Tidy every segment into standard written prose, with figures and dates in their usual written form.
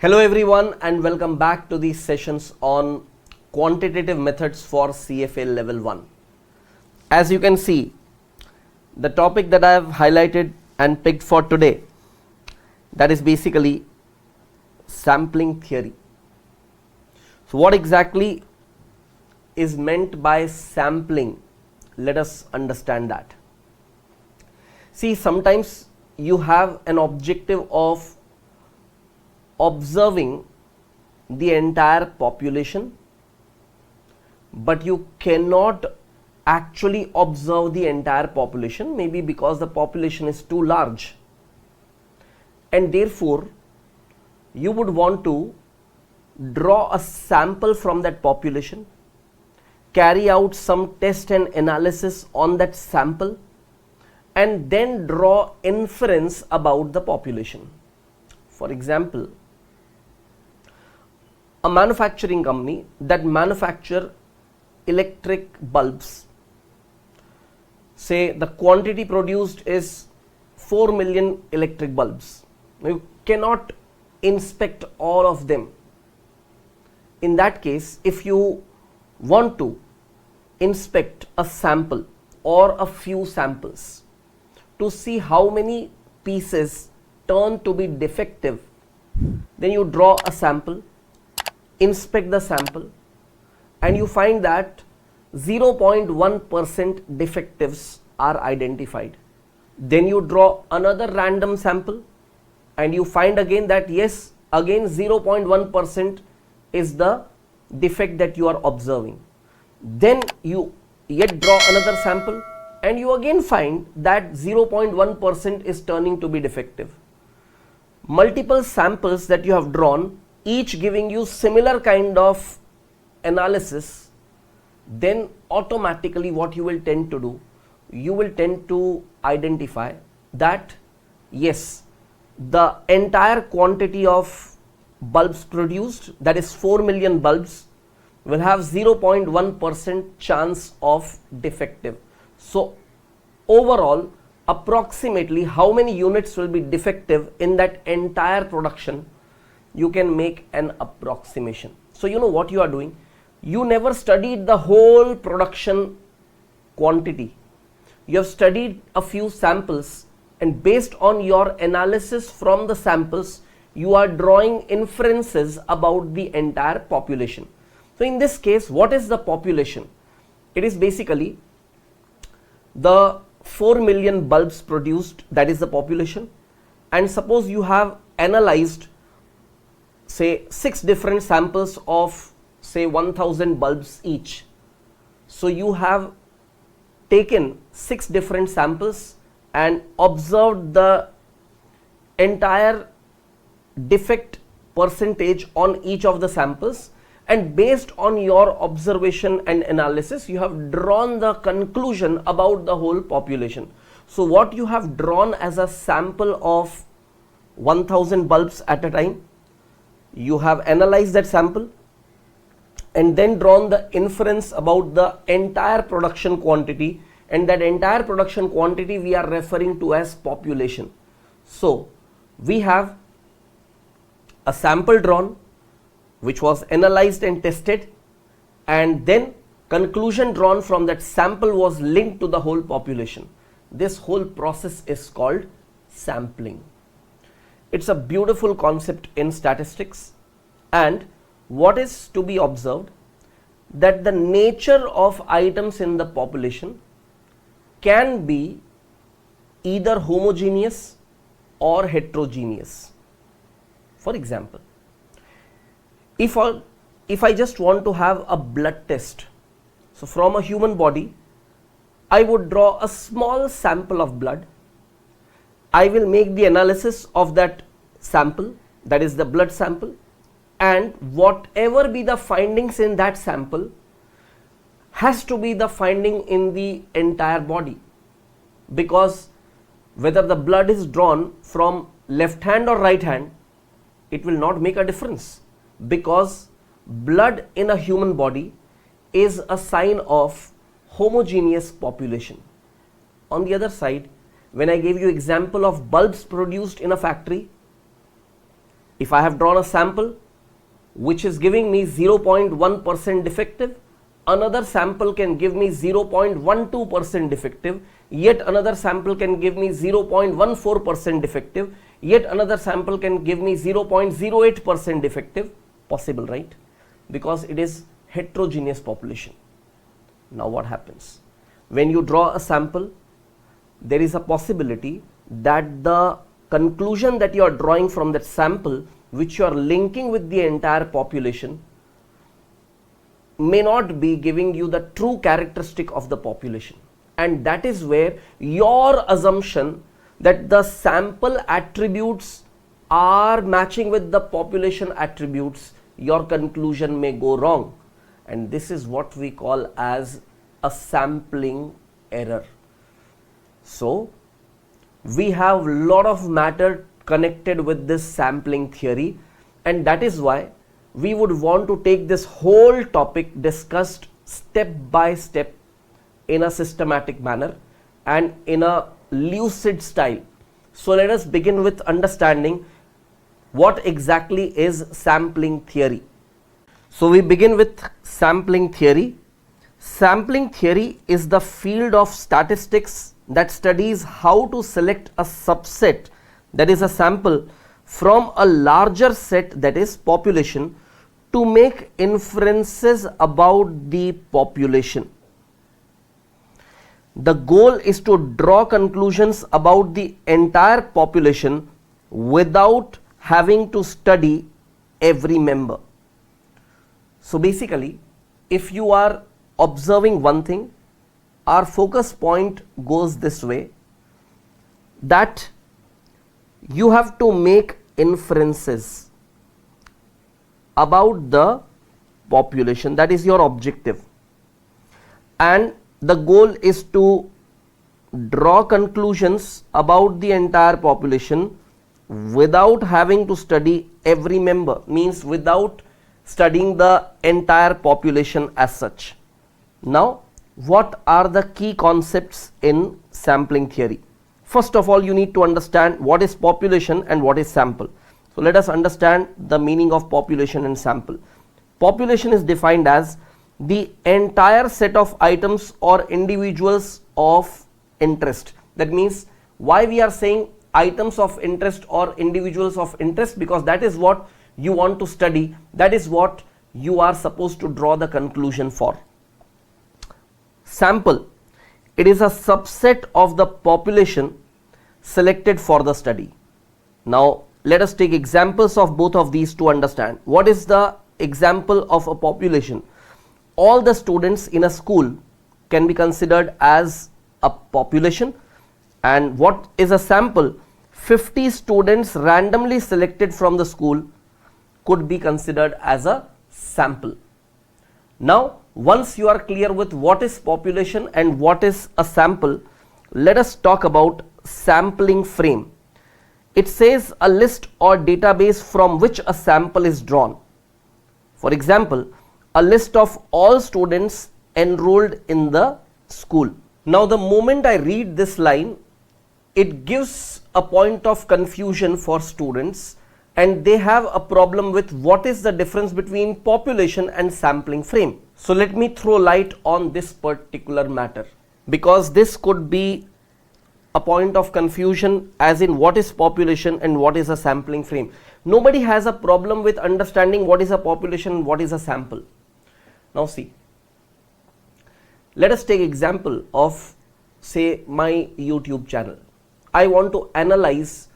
Hello everyone and welcome back to these sessions on quantitative methods for CFA Level 1. As you can see, the topic that I have highlighted and picked for today, that is basically sampling theory. So what exactly is meant by sampling? Let us understand that. See, sometimes you have an objective of observing the entire population, but you cannot actually observe the entire population, maybe because the population is too large, and therefore you would want to draw a sample from that population, carry out some test and analysis on that sample, and then draw inference about the population. For example, a manufacturing company that manufacture electric bulbs, say the quantity produced is 4 million electric bulbs. You cannot inspect all of them. In that case, if you want to inspect a sample or a few samples to see how many pieces turn to be defective, then you draw a sample, inspect the sample, and you find that 0.1% defectives are identified. Then you draw another random sample and you find again that yes, again 0.1% is the defect that you are observing. Then you yet draw another sample and you again find that 0.1% is turning to be defective. Multiple samples that you have drawn, each giving you similar kind of analysis, then automatically what you will tend to do, you will tend to identify that yes, the entire quantity of bulbs produced, that is 4 million bulbs, will have 0.1% chance of defective. So overall, approximately how many units will be defective in that entire production, you can make an approximation. So you know what you are doing, you never studied the whole production quantity, you have studied a few samples, and based on your analysis from the samples, you are drawing inferences about the entire population. So in this case, what is the population? It is basically the 4 million bulbs produced, that is the population. And suppose you have analyzed say 6 different samples of say 1000 bulbs each. So you have taken 6 different samples and observed the entire defect percentage on each of the samples, and based on your observation and analysis, you have drawn the conclusion about the whole population. So what you have drawn as a sample of 1000 bulbs at a time, you have analyzed that sample and then drawn the inference about the entire production quantity, and that entire production quantity we are referring to as population. So we have a sample drawn which was analyzed and tested, and then conclusion drawn from that sample was linked to the whole population. This whole process is called sampling. It's a beautiful concept in statistics, and what is to be observed, that the nature of items in the population can be either homogeneous or heterogeneous. For example, if I just want to have a blood test, so from a human body, I would draw a small sample of blood. I will make the analysis of that sample, that is the blood sample, and whatever be the findings in that sample has to be the finding in the entire body, because whether the blood is drawn from left hand or right hand, it will not make a difference, because blood in a human body is a sign of homogeneous population. On the other side, when I gave you example of bulbs produced in a factory, If I have drawn a sample which is giving me 0.1% defective, another sample can give me 0.12% defective, yet another sample can give me 0.14% defective, yet another sample can give me 0.08% defective. Possible, right? Because it is heterogeneous population. Now what happens? When you draw a sample, there is a possibility that the conclusion that you are drawing from that sample, which you are linking with the entire population, may not be giving you the true characteristic of the population. And that is where your assumption that the sample attributes are matching with the population attributes, your conclusion may go wrong. And this is what we call as a sampling error. So we have lot of matter connected with this sampling theory, and that is why we would want to take this whole topic discussed step by step in a systematic manner and in a lucid style. So let us begin with understanding what exactly is sampling theory. So we begin with sampling theory. Sampling theory is the field of statistics that studies how to select a subset, that is a sample, from a larger set, that is population, to make inferences about the population. The goal is to draw conclusions about the entire population without having to study every member. So basically, if you are observing one thing, our focus point goes this way, that you have to make inferences about the population. That is your objective, and the goal is to draw conclusions about the entire population without having to study every member, means without studying the entire population as such. Now, what are the key concepts in sampling theory? First of all, you need to understand what is population and what is sample. So let us understand the meaning of population and sample. Population is defined as the entire set of items or individuals of interest. That means, why we are saying items of interest or individuals of interest? Because that is what you want to study, that is what you are supposed to draw the conclusion for. Sample, it is a subset of the population selected for the study. Now let us take examples of both of these to understand. What is the example of a population? All the students in a school can be considered as a population. And what is a sample? 50 students randomly selected from the school could be considered as a sample. Now, once you are clear with what is population and what is a sample, let us talk about sampling frame. It says a list or database from which a sample is drawn. For example, a list of all students enrolled in the school. Now, the moment I read this line, it gives a point of confusion for students, and they have a problem with what is the difference between population and sampling frame. So let me throw light on this particular matter, because this could be a point of confusion as in what is population and what is a sampling frame. Nobody has a problem with understanding what is a population and what is a sample. Now see, let us take example of, say, my YouTube channel. I want to analyze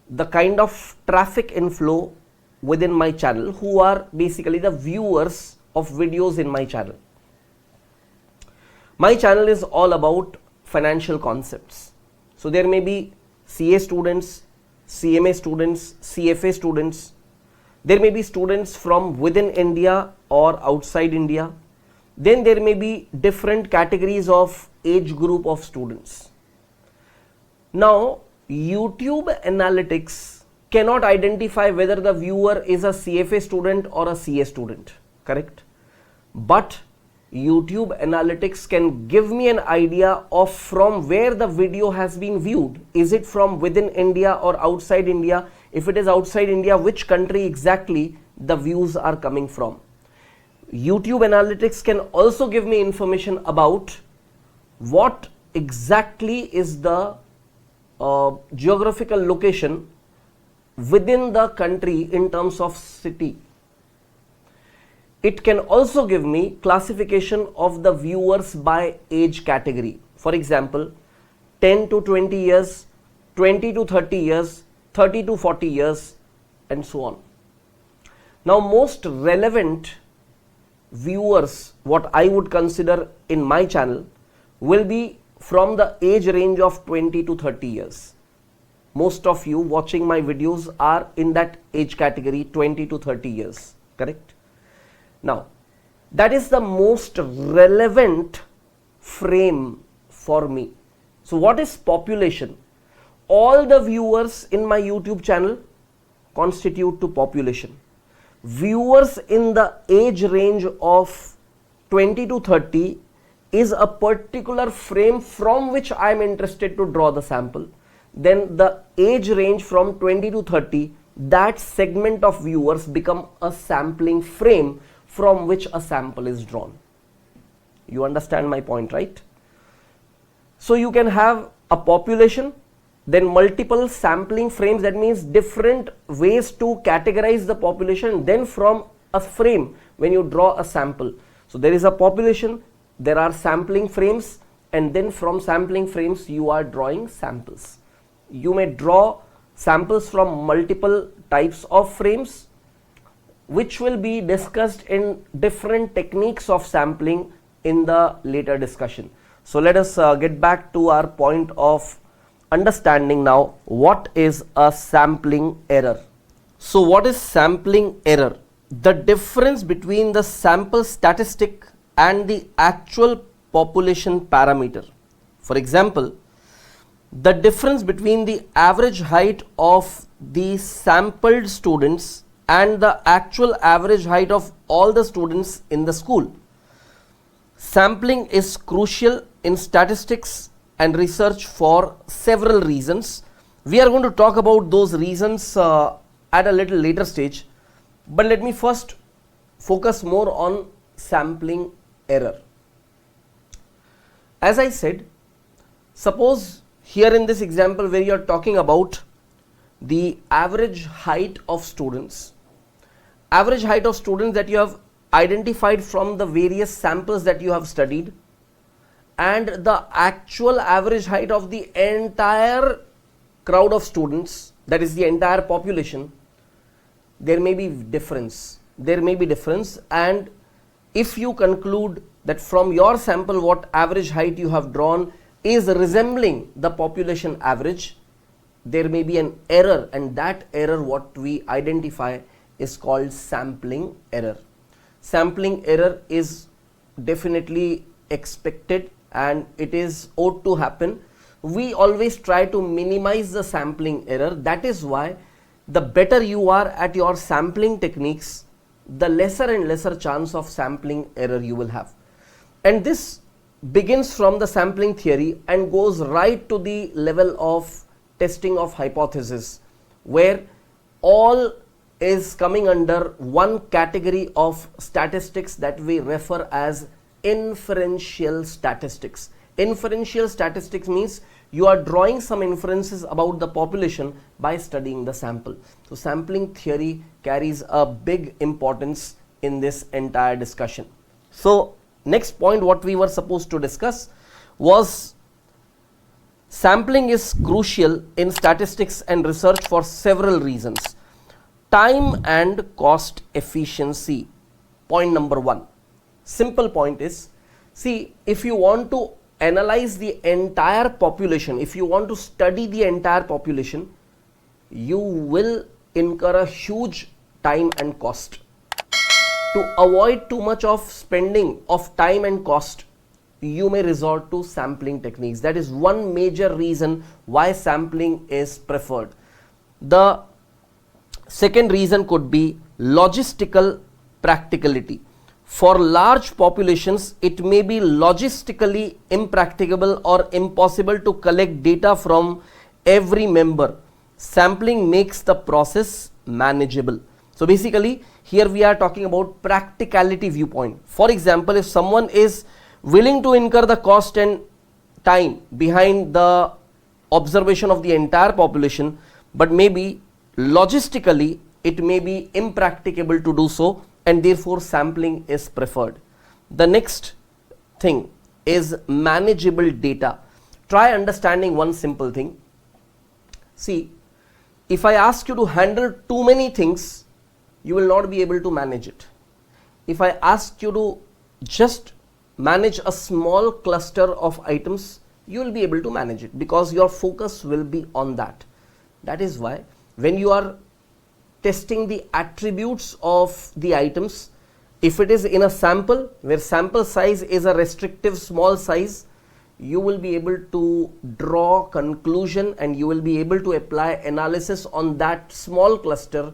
the kind of traffic inflow within my channel, who are basically the viewers of videos in my channel. My channel is all about financial concepts. So there may be CA students, CMA students, CFA students. There may be students from within India or outside India. Then there may be different categories of age group of students. Now, YouTube analytics cannot identify whether the viewer is a CFA student or a CA student, correct? But YouTube analytics can give me an idea of from where the video has been viewed. Is it from within India or outside India? If it is outside India, which country exactly the views are coming from. YouTube analytics can also give me information about what exactly is the geographical location within the country in terms of city. It can also give me classification of the viewers by age category. For example, 10 to 20 years, 20 to 30 years, 30 to 40 years, and so on. Now, most relevant viewers, what I would consider in my channel, will be from the age range of 20 to 30 years. Most of you watching my videos are in that age category, 20 to 30 years, correct? Now, that is the most relevant frame for me. So, what is population? All the viewers in my YouTube channel constitute to population. Viewers in the age range of 20 to 30 is a particular frame from which I am interested to draw the sample. Then the age range from 20 to 30, that segment of viewers become a sampling frame from which a sample is drawn. You understand my point, right? So you can have a population, then multiple sampling frames, that means different ways to categorize the population, then from a frame when you draw a sample. So there is a population, there are sampling frames, and then from sampling frames you are drawing samples. You may draw samples from multiple types of frames, which will be discussed in different techniques of sampling in the later discussion. So let us get back to our point of understanding now what is a sampling error. So what is sampling error? The difference between the sample statistic and the actual population parameter. For example, the difference between the average height of the sampled students and the actual average height of all the students in the school. Sampling is crucial in statistics and research for several reasons. We are going to talk about those reasons at a little later stage, but let me first focus more on sampling error. As I said, suppose here in this example where you are talking about the average height of students that you have identified from the various samples that you have studied, and the actual average height of the entire crowd of students, that is the entire population, there may be difference. And if you conclude that from your sample what average height you have drawn is resembling the population average, there may be an error, and that error, what we identify, is called sampling error. Sampling error is definitely expected and it is ought to happen. We always try to minimize the sampling error. That is why the better you are at your sampling techniques, the lesser and lesser chance of sampling error you will have. And this begins from the sampling theory and goes right to the level of testing of hypothesis, where all is coming under one category of statistics that we refer as inferential statistics. Inferential statistics means you are drawing some inferences about the population by studying the sample. So sampling theory carries a big importance in this entire discussion. So next point what we were supposed to discuss was sampling is crucial in statistics and research for several reasons. Time and cost efficiency. Point number one. Simple point is, see, if you want to analyze the entire population, if you want to study the entire population, you will incur a huge time and cost. To avoid too much of spending of time and cost, you may resort to sampling techniques. That is one major reason why sampling is preferred. The second reason could be logistical practicality. For large populations, it may be logistically impracticable or impossible to collect data from every member. sampling makes the process manageable. So basically here we are talking about practicality viewpoint. For example, if someone is willing to incur the cost and time behind the observation of the entire population, but maybe logistically it may be impracticable to do so, and therefore sampling is preferred. The next thing is manageable data. Try understanding one simple thing. See, if I ask you to handle too many things, you will not be able to manage it. If I ask you to just manage a small cluster of items, you will be able to manage it because your focus will be on that. That is why when you are testing the attributes of the items, if it is in a sample where sample size is a restrictive small size, you will be able to draw conclusion and you will be able to apply analysis on that small cluster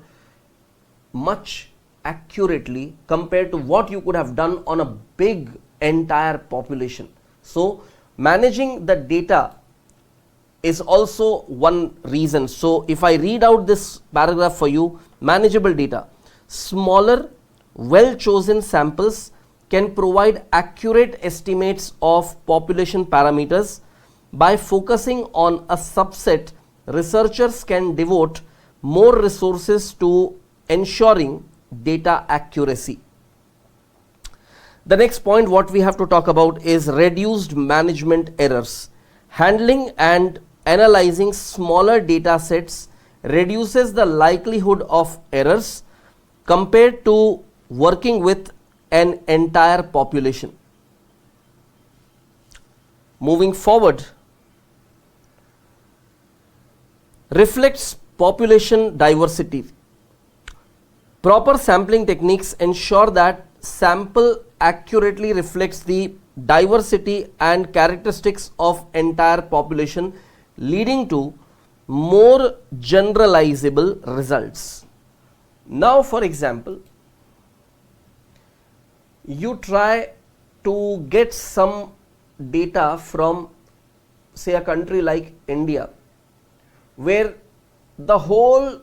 much accurately compared to what you could have done on a big entire population. So managing the data is also one reason. So if I read out this paragraph for you, manageable data, smaller well chosen samples can provide accurate estimates of population parameters. By focusing on a subset, researchers can devote more resources to ensuring data accuracy. The next point what we have to talk about is reduced management errors. Handling and analyzing smaller data sets reduces the likelihood of errors compared to working with an entire population. Moving forward, reflects population diversity. Proper sampling techniques ensure that sample accurately reflects the diversity and characteristics of entire population, leading to more generalizable results. Now, for example, you try to get some data from, say, a country like India, where the whole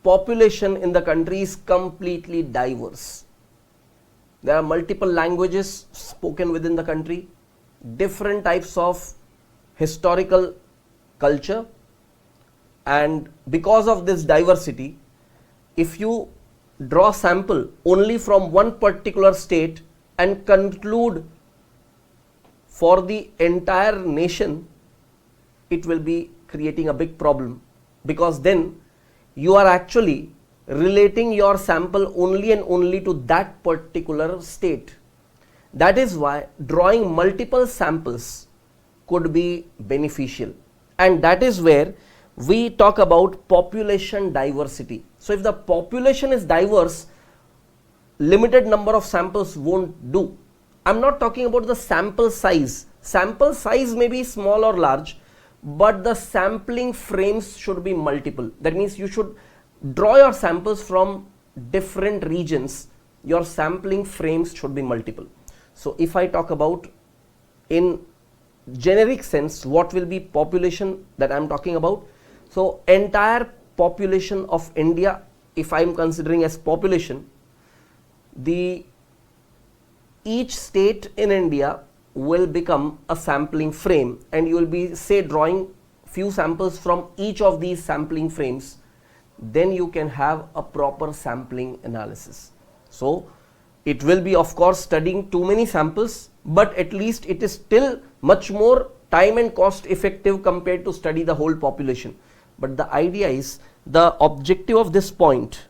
population in the country is completely diverse. There are multiple languages spoken within the country, different types of historical culture, and because of this diversity, if you draw sample only from one particular state and conclude for the entire nation, it will be creating a big problem, because then you are actually relating your sample only and only to that particular state. That is why drawing multiple samples could be beneficial, and that is where we talk about population diversity. So if the population is diverse, limited number of samples won't do. I'm not talking about the sample size. Sample size may be small or large, but the sampling frames should be multiple. That means you should draw your samples from different regions. Your sampling frames should be multiple. So if I talk about in generic sense, what will be population that I'm talking about? So entire population of India, if I'm considering as population, each state in India will become a sampling frame, and you will be, say, drawing few samples from each of these sampling frames. Then you can have a proper sampling analysis. So it will be, of course, studying too many samples, but at least it is still much more time and cost effective compared to study the whole population. But the idea is, the objective of this point,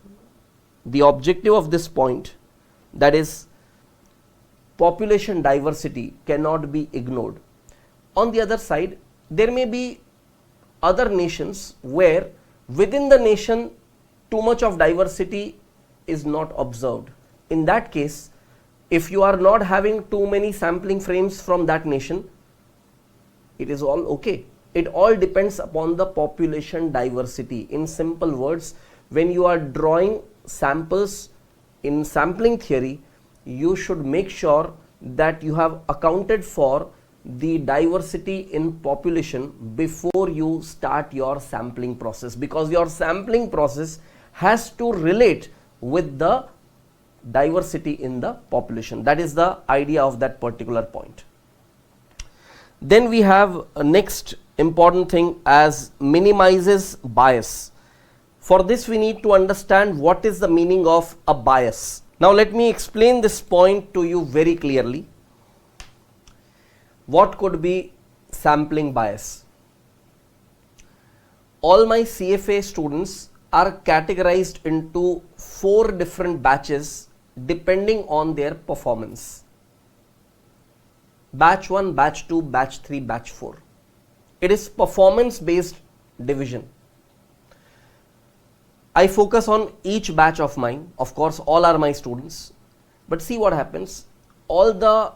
that is population diversity, cannot be ignored. On the other side, there may be other nations where within the nation too much of diversity is not observed. In that case, if you are not having too many sampling frames from that nation, it is all okay. It all depends upon the population diversity. In simple words, when you are drawing samples in sampling theory, you should make sure that you have accounted for the diversity in population before you start your sampling process, because your sampling process has to relate with the diversity in the population. That is the idea of that particular point. Then we have a next important thing as minimizes bias. For this we need to understand what is the meaning of a bias. Now let me explain this point to you very clearly. What could be sampling bias? All my CFA students are categorized into 4 different batches depending on their performance. Batch 1, batch 2, batch 3, batch 4. It is performance based division. I focus on each batch of mine. Of course, all are my students. But see what happens. All the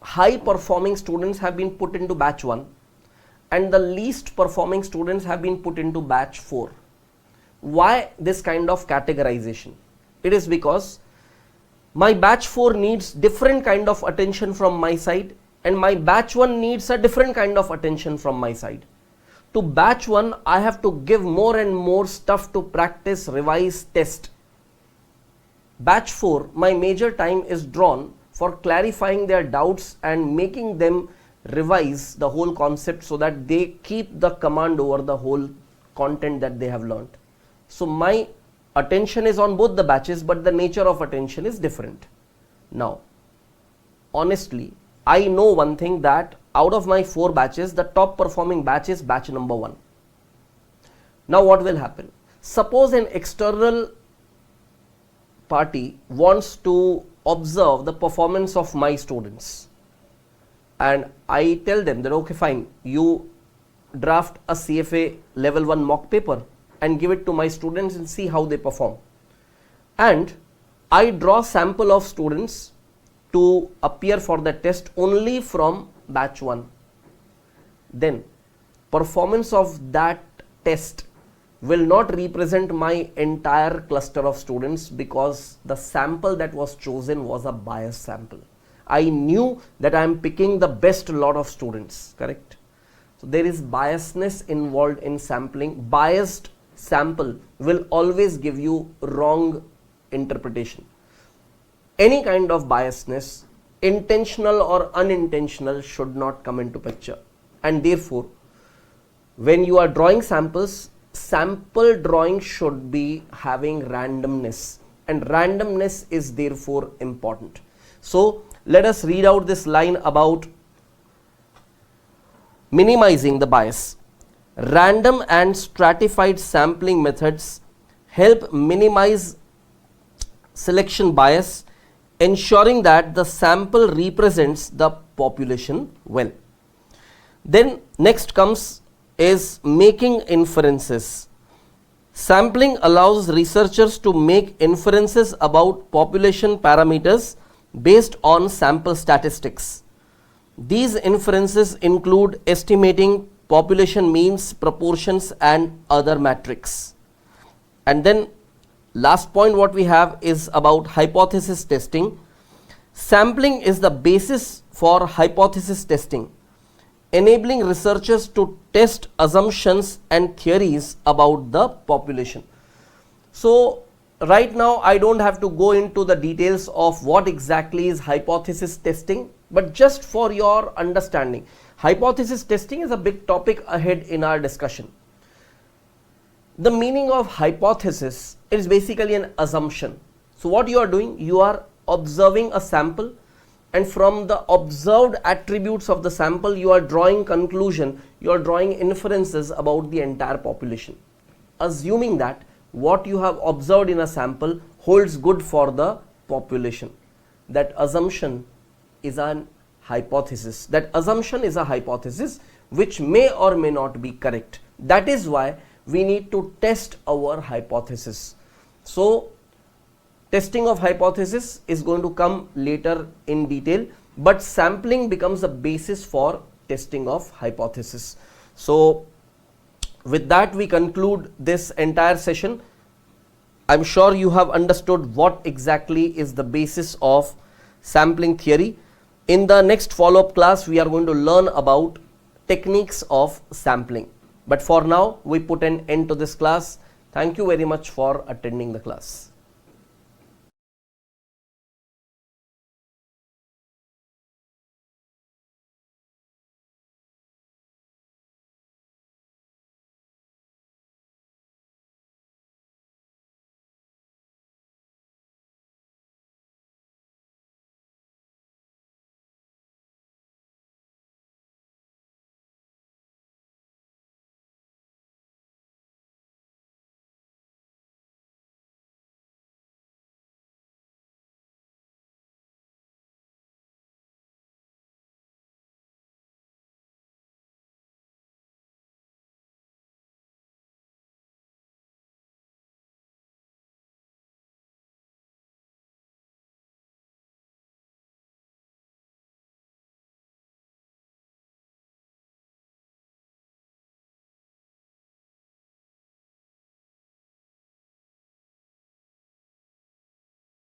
high performing students have been put into batch 1 and the least performing students have been put into batch 4. Why this kind of categorization? It is because my batch 4 needs different kind of attention from my side and my batch 1 needs a different kind of attention from my side. To batch 1, I have to give more and more stuff to practice, revise, test. Batch 4, my major time is drawn for clarifying their doubts and making them revise the whole concept so that they keep the command over the whole content that they have learnt. So my attention is on both the batches, but the nature of attention is different. Now, honestly, I know one thing, that out of my 4 batches, the top performing batch is batch number 1. Now what will happen? Suppose an external party wants to observe the performance of my students and I tell them that okay fine, you draft a CFA level 1 mock paper and give it to my students and see how they perform. And I draw sample of students to appear for the test only from batch 1. Then performance of that test will not represent my entire cluster of students because the sample that was chosen was a biased sample. I knew that I am picking the best lot of students, correct? So there is biasness involved in sampling. Biased sample will always give you wrong interpretation. Any kind of biasness, intentional or unintentional, should not come into picture. And therefore, when you are drawing samples, sample drawing should be having randomness, and randomness is therefore important. So let us read out this line about minimizing the bias. Random and stratified sampling methods help minimize selection bias, ensuring that the sample represents the population well. Then next comes is making inferences. Sampling allows researchers to make inferences about population parameters based on sample statistics. These inferences include estimating population means, proportions and other metrics. And then last point what we have is about hypothesis testing. Sampling is the basis for hypothesis testing, enabling researchers to test assumptions and theories about the population. So right now I don't have to go into the details of what exactly is hypothesis testing, but just for your understanding, hypothesis testing is a big topic ahead in our discussion. The meaning of hypothesis is basically an assumption. So what you are doing, you are observing a sample, and from the observed attributes of the sample you are drawing conclusion, you are drawing inferences about the entire population, assuming that what you have observed in a sample holds good for the population. That assumption is an hypothesis. That assumption is a hypothesis which may or may not be correct. That is why we need to test our hypothesis. So testing of hypothesis is going to come later in detail, but sampling becomes the basis for testing of hypothesis. So with that we conclude this entire session. I'm sure you have understood what exactly is the basis of sampling theory. In the next follow-up class, we are going to learn about techniques of sampling. But for now, we put an end to this class. Thank you very much for attending the class.